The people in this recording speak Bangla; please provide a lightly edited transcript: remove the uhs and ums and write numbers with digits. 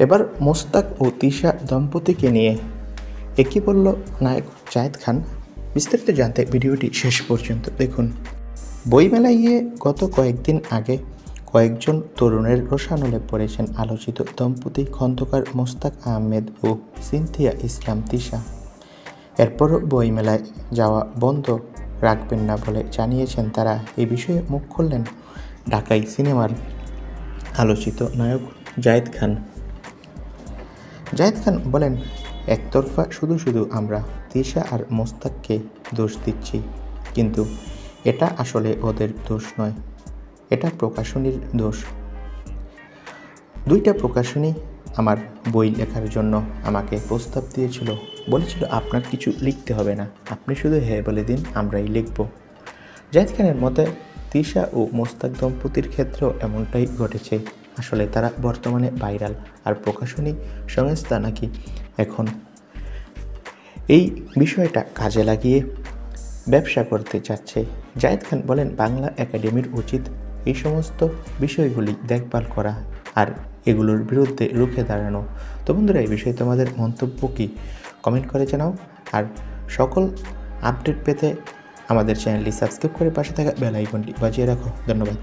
এবার মোস্তাক ও তিশা দম্পতিকে নিয়ে একই বলল নায়ক জায়েদ খান। বিস্তারিত জানতে ভিডিওটি শেষ পর্যন্ত দেখুন। বইমেলায় গিয়ে গত কয়েকদিন আগে কয়েকজন তরুণের রোষানলে পড়েছেন আলোচিত দম্পতি খন্দকার মোস্তাক আহমেদ ও সিনথিয়া ইসলাম তিশা। এরপরও বইমেলায় যাওয়া বন্ধ রাখবেন না বলে জানিয়েছেন তারা। এই বিষয়ে মুখ খুললেন ঢাকাই সিনেমার আলোচিত নায়ক জায়েদ খান। জায়েদ খান বলেন, একতরফা শুধু আমরা তিশা আর মোস্তাককে দোষ দিচ্ছি, কিন্তু এটা আসলে ওদের দোষ নয়, এটা প্রকাশনীর দোষ। দুইটা প্রকাশনী আমার বই লেখার জন্য আমাকে প্রস্তাব দিয়েছিল, বলেছিল আপনার কিছু লিখতে হবে না, আপনি শুধু হ্যাঁ বলে দিন, আমরাই লিখব। জায়েদ খানের মতে তিশা ও মোস্তাক দম্পতির ক্ষেত্রেও এমনটাই ঘটেছে। আসলে তারা বর্তমানে ভাইরাল, আর প্রকাশনী সংস্থা নাকি এখন এই বিষয়টা কাজে লাগিয়ে ব্যবসা করতে চাচ্ছে। জায়েদ খান বলেন, বাংলা একাডেমির উচিত এই সমস্ত বিষয়গুলি দেখভাল করা আর এগুলোর বিরুদ্ধে রুখে দাঁড়ানো। তো বন্ধুরা, এই বিষয়ে তোমাদের মন্তব্য কি কমেন্ট করে জানাও। আর সকল আপডেট পেতে আমাদের চ্যানেলটি সাবস্ক্রাইব করে পাশে থাকা বেল আইকনটি বাজিয়ে রাখো। ধন্যবাদ।